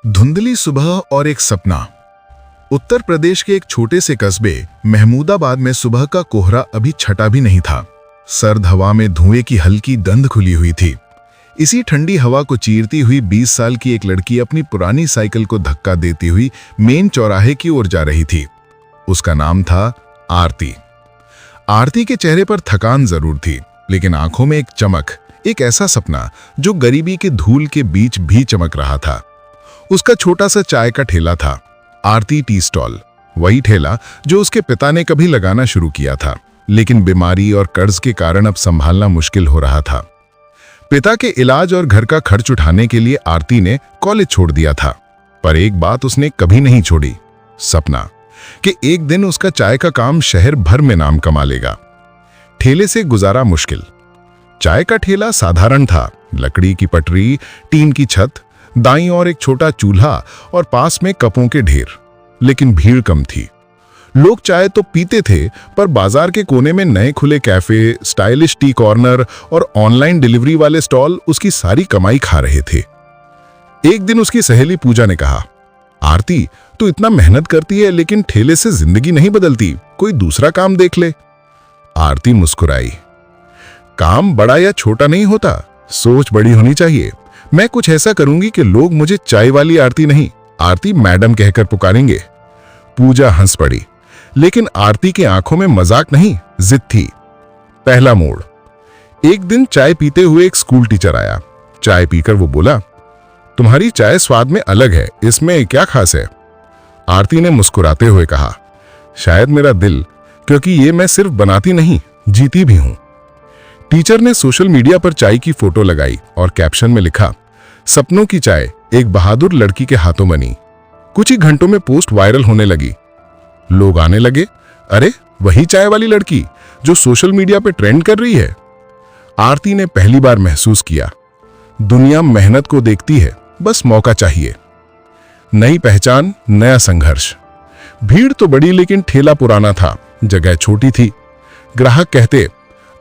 धुंधली सुबह और एक सपना। उत्तर प्रदेश के एक छोटे से कस्बे महमूदाबाद में सुबह का कोहरा अभी छटा भी नहीं था। सर्द हवा में धुएं की हल्की गंध खुली हुई थी। इसी ठंडी हवा को चीरती हुई 20 साल की एक लड़की अपनी पुरानी साइकिल को धक्का देती हुई मेन चौराहे की ओर जा रही थी। उसका नाम था आरती। आरती के चेहरे पर थकान जरूर थी, लेकिन आंखों में एक चमक, एक ऐसा सपना जो गरीबी के धूल के बीच भी चमक रहा था। उसका छोटा सा चाय का ठेला था, आरती टी स्टॉल। वही ठेला जो उसके पिता ने कभी लगाना शुरू किया था, लेकिन बीमारी और कर्ज के कारण अब संभालना मुश्किल हो रहा था। पिता के इलाज और घर का खर्च उठाने के लिए आरती ने कॉलेज छोड़ दिया था, पर एक बात उसने कभी नहीं छोड़ी, सपना कि एक दिन उसका चाय का काम शहर भर में नाम कमा लेगा। ठेले से गुजारा मुश्किल। चाय का ठेला साधारण था, लकड़ी की पटरी, टीन की छत, दाईं ओर एक छोटा चूल्हा और पास में कपों के ढेर। लेकिन भीड़ कम थी। लोग चाय तो पीते थे, पर बाजार के कोने में नए खुले कैफे, स्टाइलिश टी कॉर्नर और ऑनलाइन डिलीवरी वाले स्टॉल उसकी सारी कमाई खा रहे थे। एक दिन उसकी सहेली पूजा ने कहा, आरती, तू इतना मेहनत करती है लेकिन ठेले से जिंदगी नहीं बदलती, कोई दूसरा काम देख ले। आरती मुस्कुराई। काम बड़ा या छोटा नहीं होता, सोच बड़ी होनी चाहिए। मैं कुछ ऐसा करूंगी कि लोग मुझे चाय वाली आरती नहीं, आरती मैडम कहकर पुकारेंगे। पूजा हंस पड़ी, लेकिन आरती की आंखों में मजाक नहीं, जिद थी। पहला मोड़। एक दिन चाय पीते हुए एक स्कूल टीचर आया। चाय पीकर वो बोला, तुम्हारी चाय स्वाद में अलग है, इसमें क्या खास है? आरती ने मुस्कुराते हुए कहा, शायद मेरा दिल, क्योंकि ये मैं सिर्फ बनाती नहीं, जीती भी हूं। टीचर ने सोशल मीडिया पर चाय की फोटो लगाई और कैप्शन में लिखा, सपनों की चाय एक बहादुर लड़की के हाथों बनी। कुछ ही घंटों में पोस्ट वायरल होने लगी। लोग आने लगे, अरे वही चाय वाली लड़की जो सोशल मीडिया पे ट्रेंड कर रही है। आरती ने पहली बार महसूस किया, दुनिया मेहनत को देखती है, बस मौका चाहिए। नई पहचान, नया संघर्ष। भीड़ तो बड़ी, लेकिन ठेला पुराना था, जगह छोटी थी। ग्राहक कहते,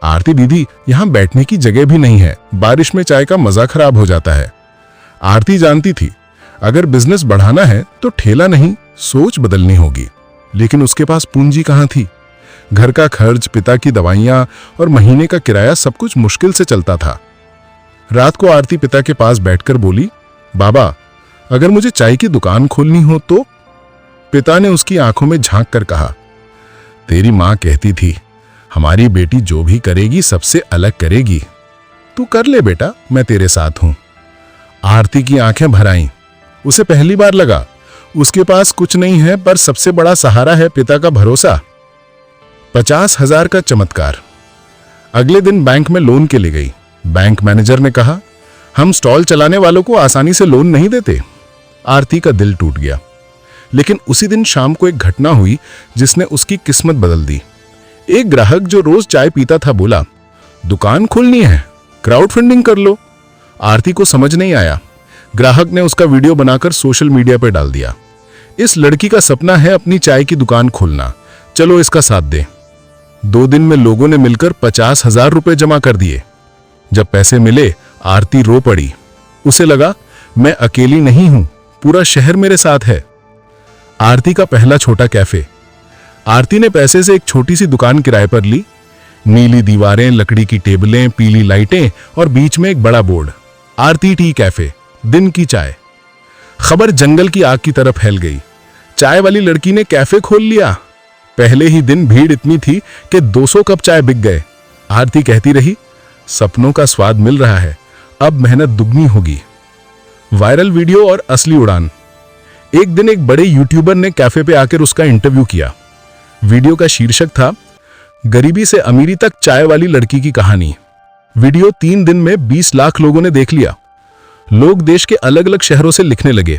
आरती दीदी, यहां बैठने की जगह भी नहीं है, बारिश में चाय का मजा खराब हो जाता है। आरती जानती थी, अगर बिजनेस बढ़ाना है तो ठेला नहीं, सोच बदलनी होगी। लेकिन उसके पास पूंजी कहां थी? घर का खर्च, पिता की दवाइयां और महीने का किराया, सब कुछ मुश्किल से चलता था। रात को आरती पिता के पास बैठकर बोली, बाबा, अगर मुझे चाय की दुकान खोलनी हो तो? पिता ने उसकी आंखों में झांक कर कहा, तेरी मां कहती थी, हमारी बेटी जो भी करेगी सबसे अलग करेगी। तू कर ले बेटा, मैं तेरे साथ हूं। आरती की आंखें भर आईं। उसे पहली बार लगा, उसके पास कुछ नहीं है, पर सबसे बड़ा सहारा है पिता का भरोसा। 50,000 का चमत्कार। अगले दिन बैंक में लोन के लिए गई। बैंक मैनेजर ने कहा, हम स्टॉल चलाने वालों को आसानी से लोन नहीं देते। आरती का दिल टूट गया। लेकिन उसी दिन शाम को एक घटना हुई जिसने उसकी किस्मत बदल दी। एक ग्राहक जो रोज चाय पीता था बोला, दुकान खोलनी है, क्राउड फंडिंग कर लो। आरती को समझ नहीं आया। ग्राहक ने उसका वीडियो बनाकर सोशल मीडिया पर डाल दिया, इस लड़की का सपना है अपनी चाय की दुकान खोलना, चलो इसका साथ दें। 2 दिन में लोगों ने मिलकर 50,000 रुपए जमा कर दिए। जब पैसे मिले, आरती रो पड़ी। उसे लगा, मैं अकेली नहीं हूं, पूरा शहर मेरे साथ है। आरती का पहला छोटा कैफे। आरती ने पैसे से एक छोटी सी दुकान किराए पर ली। नीली दीवारें, लकड़ी की टेबलें, पीली लाइटें और बीच में एक बड़ा बोर्ड, आरती टी कैफे, दिन की चाय। खबर जंगल की आग की तरह फैल गई। चाय वाली लड़की ने कैफे खोल लिया। पहले ही दिन भीड़ इतनी थी कि 200 कप चाय बिक गए। आरती कहती रही, सपनों का स्वाद मिल रहा है, अब मेहनत दुगनी होगी। वायरल वीडियो और असली उड़ान। एक दिन एक बड़े यूट्यूबर ने कैफे पे आकर उसका इंटरव्यू किया। वीडियो का शीर्षक था, गरीबी से अमीरी तक चाय वाली लड़की की कहानी। वीडियो 3 दिन में 20 लाख लोगों ने देख लिया। लोग देश के अलग अलग शहरों से लिखने लगे,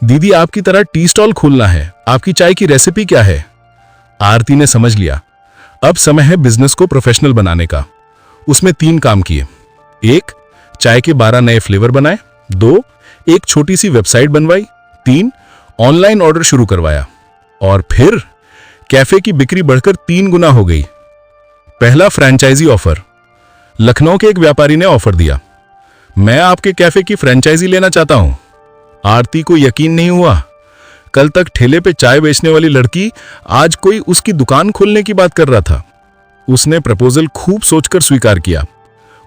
दीदी आपकी तरह टी स्टॉल खोलना है, आपकी चाय की रेसिपी क्या है? आरती ने समझ लिया, अब समय है बिजनेस को प्रोफेशनल बनाने का। उसमें 3 काम किए। 1, चाय के 12 नए फ्लेवर बनाए। 2, एक छोटी सी वेबसाइट बनवाई। 3, ऑनलाइन ऑर्डर शुरू करवाया। और फिर कैफे की बिक्री बढ़कर 3 गुना हो गई। पहला फ्रेंचाइजी ऑफर। लखनऊ के एक व्यापारी ने ऑफर दिया, मैं आपके कैफे की फ्रेंचाइजी लेना चाहता हूं। आरती को यकीन नहीं हुआ। कल तक ठेले पे चाय बेचने वाली लड़की आज कोई उसकी दुकान खोलने की बात कर रहा था। उसने प्रपोजल खूब सोचकर स्वीकार किया।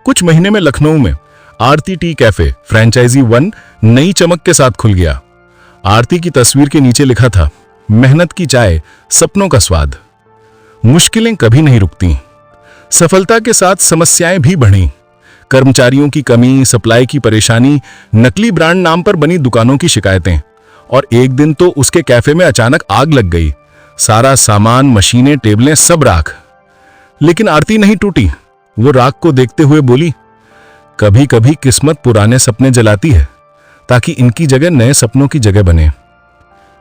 कुछ महीने में लखनऊ में आरती टी कैफे फ्रेंचाइजी 1 नई चमक के साथ खुल गया। आरती की तस्वीर के नीचे लिखा था, मेहनत की चाय, सपनों का स्वाद। मुश्किलें कभी नहीं रुकती। सफलता के साथ समस्याएं भी बढ़ी। कर्मचारियों की कमी, सप्लाई की परेशानी, नकली ब्रांड नाम पर बनी दुकानों की शिकायतें, और एक दिन तो उसके कैफे में अचानक आग लग गई। सारा सामान, मशीनें, टेबलें सब राख। लेकिन आरती नहीं टूटी। वो राख को देखते हुए बोली, कभी कभी किस्मत पुराने सपने जलाती है ताकि इनकी जगह नए सपनों की जगह बने।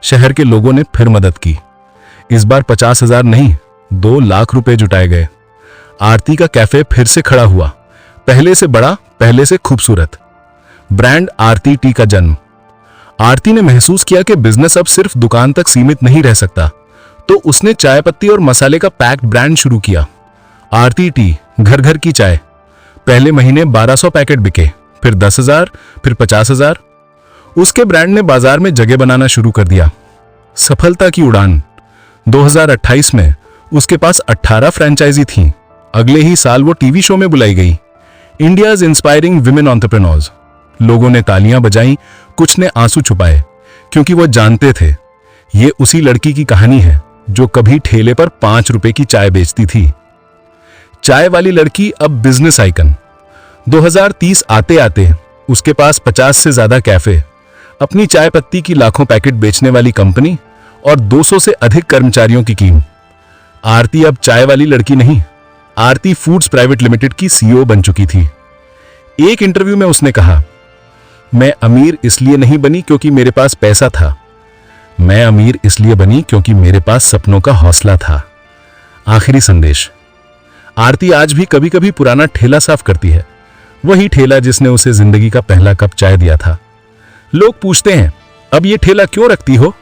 शहर के लोगों ने फिर मदद की। इस बार 50,000 नहीं, 2 लाख रुपए जुटाए गए। आरती का कैफे फिर से खड़ा हुआ, पहले से बड़ा, पहले से खूबसूरत। ब्रांड आरती टी का जन्म। आरती ने महसूस किया कि बिजनेस अब सिर्फ दुकान तक सीमित नहीं रह सकता, तो उसने चाय पत्ती और मसाले का पैक्ड ब्रांड शुरू किया। आरती टी, घर घर की चाय। पहले महीने 1200 पैकेट बिके, फिर 10,000, फिर 50,000। उसके ब्रांड ने बाजार में जगह बनाना शुरू कर दिया। सफलता की उड़ान। 2028 में उसके पास 18 फ्रेंचाइजी थीं। अगले ही साल वो टीवी शो में बुलाई गई, इंडियाज इंस्पायरिंग विमेन एंटरप्रेन्योर्स। लोगों ने तालियां बजाई, कुछ ने आंसू छुपाए, क्योंकि वो जानते थे ये उसी लड़की की कहानी है जो कभी ठेले पर 5 रुपए की चाय बेचती थी। चाय वाली लड़की अब बिजनेस आइकन। 2030 आते आते उसके पास 50 से ज्यादा कैफे, अपनी चाय पत्ती की लाखों पैकेट बेचने वाली कंपनी और 200 से अधिक कर्मचारियों की टीम। आरती अब चाय वाली लड़की नहीं, आरती फूड्स प्राइवेट लिमिटेड की सीईओ बन चुकी थी। एक इंटरव्यू में उसने कहा, मैं अमीर इसलिए नहीं बनी क्योंकि मेरे पास पैसा था, मैं अमीर इसलिए बनी क्योंकि मेरे पास सपनों का हौसला था। आखिरी संदेश। आरती आज भी कभी कभी पुराना ठेला साफ करती है, वही ठेला जिसने उसे जिंदगी का पहला कप चाय दिया था। लोग पूछते हैं, अब ये ठेला क्यों रखती हो?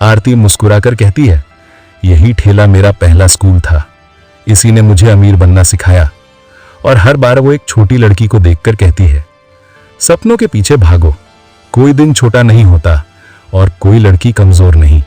आरती मुस्कुराकर कहती है, यही ठेला मेरा पहला स्कूल था, इसी ने मुझे अमीर बनना सिखाया। और हर बार वो एक छोटी लड़की को देखकर कहती है, सपनों के पीछे भागो, कोई दिन छोटा नहीं होता और कोई लड़की कमजोर नहीं।